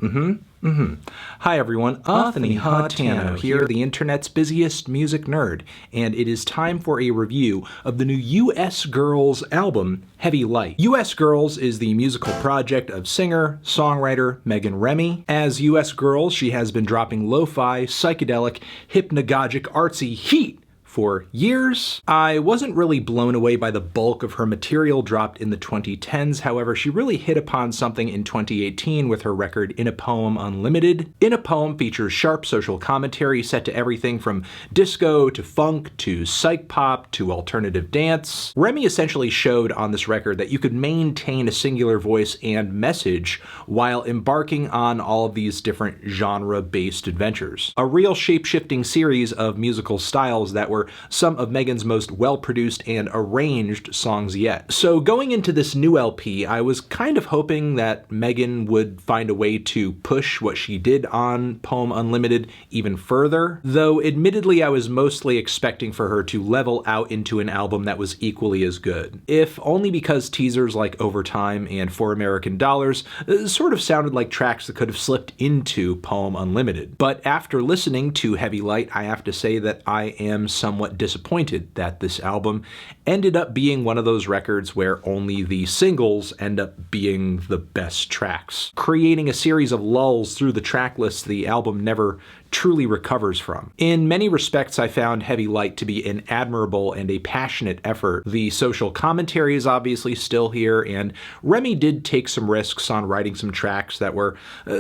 Hi everyone, Anthony Hotano here, the internet's busiest music nerd, and it is time for a review of the new US Girls album, Heavy Light. US Girls is the musical project of singer, songwriter Megan Remy. As US Girls, she has been dropping lo-fi, psychedelic, hypnagogic, artsy heat for years. I wasn't really blown away by the bulk of her material dropped in the 2010s, however, she really hit upon something in 2018 with her record In a Poem Unlimited. In a Poem features sharp social commentary set to everything from disco to funk to psych pop to alternative dance. Remy essentially showed on this record that you could maintain a singular voice and message while embarking on all of these different genre-based adventures. A real shape-shifting series of musical styles that were some of Megan's most well-produced and arranged songs yet. So going into this new LP, I was kind of hoping that Megan would find a way to push what she did on Poem Unlimited even further, though admittedly I was mostly expecting for her to level out into an album that was equally as good. If only because teasers like Overtime and For American Dollars sort of sounded like tracks that could have slipped into Poem Unlimited. But after listening to Heavy Light, I have to say that I am somewhat disappointed that this album ended up being one of those records where only the singles end up being the best tracks, creating a series of lulls through the track list the album never truly recovers from. In many respects, I found Heavy Light to be an admirable and a passionate effort. The social commentary is obviously still here, and Remy did take some risks on writing some tracks that were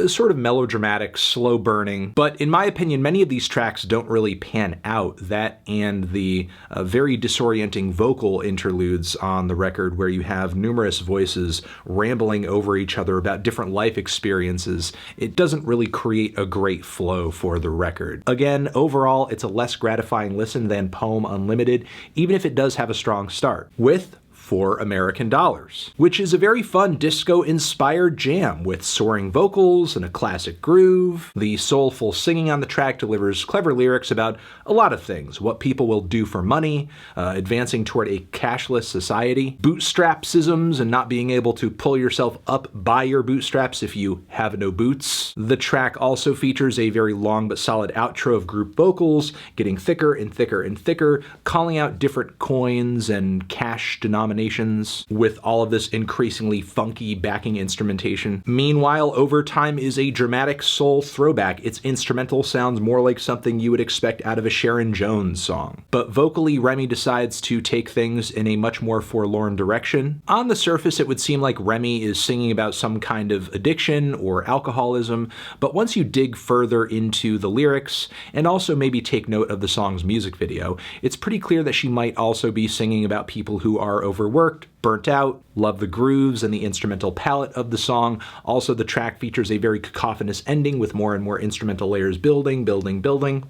sort of melodramatic, slow burning, but in my opinion, many of these tracks don't really pan out. That and the very disorienting vocal interludes on the record where you have numerous voices rambling over each other about different life experiences. It doesn't really create a great flow for the record. Again, overall, it's a less gratifying listen than Poem Unlimited, even if it does have a strong start, with For American Dollars, which is a very fun disco-inspired jam with soaring vocals and a classic groove. The soulful singing on the track delivers clever lyrics about a lot of things: what people will do for money, advancing toward a cashless society, bootstrapsisms and not being able to pull yourself up by your bootstraps if you have no boots. The track also features a very long but solid outro of group vocals, getting thicker and thicker and thicker, calling out different coins and cash denominations, with all of this increasingly funky backing instrumentation. Meanwhile, Overtime is a dramatic soul throwback. Its instrumental sounds more like something you would expect out of a Sharon Jones song. But vocally, Remy decides to take things in a much more forlorn direction. On the surface, it would seem like Remy is singing about some kind of addiction or alcoholism, but once you dig further into the lyrics, and also maybe take note of the song's music video, it's pretty clear that she might also be singing about people who are overworked, burnt out, love the grooves and the instrumental palette of the song. Also, the track features a very cacophonous ending with more and more instrumental layers building.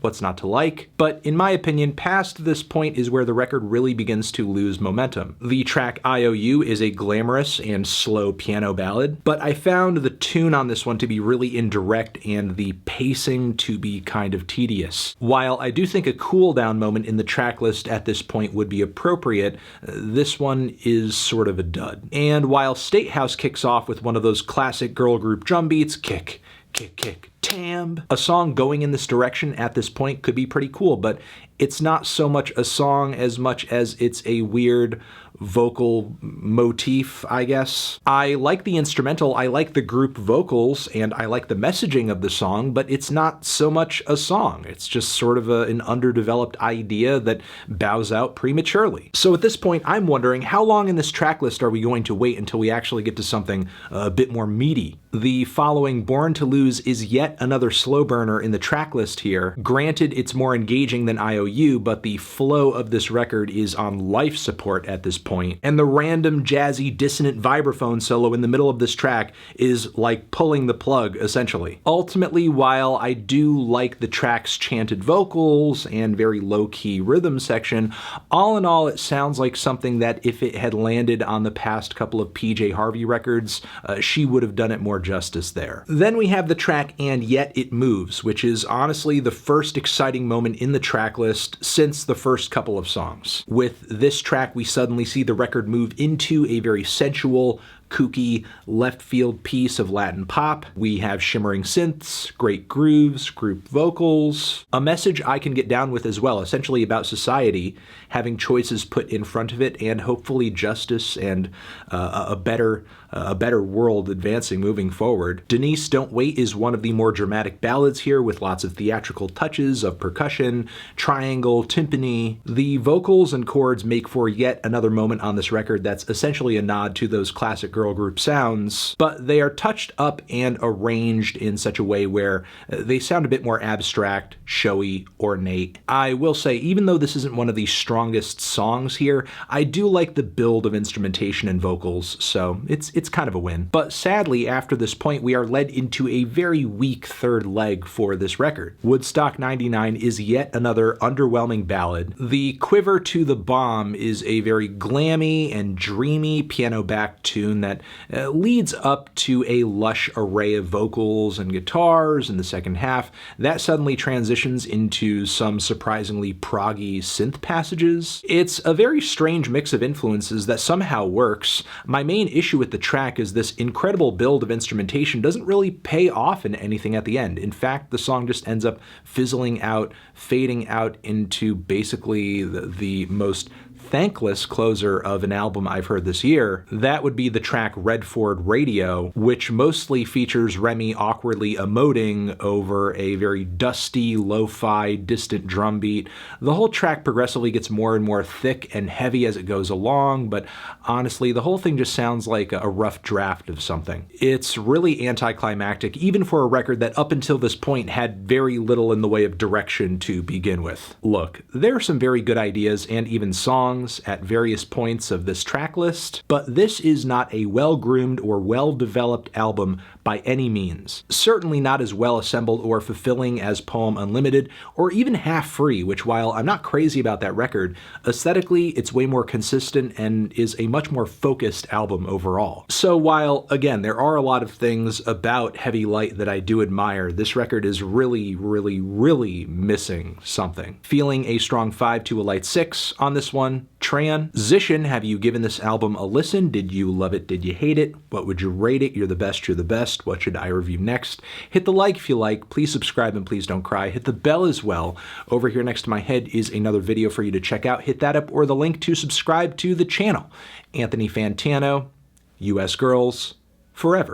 What's not to like? But in my opinion, past this point is where the record really begins to lose momentum. The track IOU is a glamorous and slow piano ballad, but I found the tune on this one to be really indirect and the pacing to be kind of tedious. While I do think a cool down moment in the track list at this point would be appropriate, this one is sort of a dud. And while State House kicks off with one of those classic girl group drum beats, kick, kick, kick, tam, a song going in this direction at this point could be pretty cool, but it's not so much a song as much as it's a weird vocal motif, I guess. I like the instrumental, I like the group vocals, and I like the messaging of the song, but it's not so much a song. It's just sort of an underdeveloped idea that bows out prematurely. So at this point, I'm wondering, how long in this track list are we going to wait until we actually get to something a bit more meaty? The following Born to Lose is yet another slow burner in the track list here. Granted, it's more engaging than IOU, but the flow of this record is on life support at this point, and the random jazzy dissonant vibraphone solo in the middle of this track is like pulling the plug, essentially. Ultimately, while I do like the track's chanted vocals and very low-key rhythm section, all in all, it sounds like something that if it had landed on the past couple of PJ Harvey records, she would have done it more justice there. Then we have the track And Yet It Moves, which is honestly the first exciting moment in the track list since the first couple of songs. With this track, we suddenly see the record move into a very sensual, kooky left field piece of Latin pop. We have shimmering synths, great grooves, group vocals, a message I can get down with as well, essentially about society having choices put in front of it, and hopefully justice and a better world advancing moving forward. Denise, Don't Wait is one of the more dramatic ballads here, with lots of theatrical touches of percussion, triangle, timpani. The vocals and chords make for yet another moment on this record that's essentially a nod to those classic girl group sounds, but they are touched up and arranged in such a way where they sound a bit more abstract, showy, ornate. I will say, even though this isn't one of the strongest songs here, I do like the build of instrumentation and vocals, so it's kind of a win. But sadly, after this point, we are led into a very weak third leg for this record. Woodstock 99 is yet another underwhelming ballad. The Quiver to the Bomb is a very glammy and dreamy piano-backed tune that leads up to a lush array of vocals and guitars in the second half that suddenly transitions into some surprisingly proggy synth passages. It's a very strange mix of influences that somehow works. My main issue with the track is this incredible build of instrumentation doesn't really pay off in anything at the end. In fact, the song just ends up fizzling out, fading out into basically the most thankless closer of an album I've heard this year. That would be the track Redford Radio, which mostly features Remy awkwardly emoting over a very dusty, lo-fi, distant drum beat. The whole track progressively gets more and more thick and heavy as it goes along, but honestly, the whole thing just sounds like a rough draft of something. It's really anticlimactic, even for a record that up until this point had very little in the way of direction to begin with. Look, there are some very good ideas and even songs at various points of this track list, but this is not a well-groomed or well-developed album by any means. Certainly not as well assembled or fulfilling as Poem Unlimited, or even Half Free, which, while I'm not crazy about that record, aesthetically it's way more consistent and is a much more focused album overall. So while, again, there are a lot of things about Heavy Light that I do admire, this record is really, really, really missing something. Feeling a strong 5 to a light 6 on this one. Tran. Zishin, have you given this album a listen? Did you love it? Did you hate it? What would you rate it? You're the best, you're the best. What should I review next? Hit the like if you like. Please subscribe and please don't cry. Hit the bell as well. Over here next to my head is another video for you to check out. Hit that up or the link to subscribe to the channel. Anthony Fantano, US Girls, forever.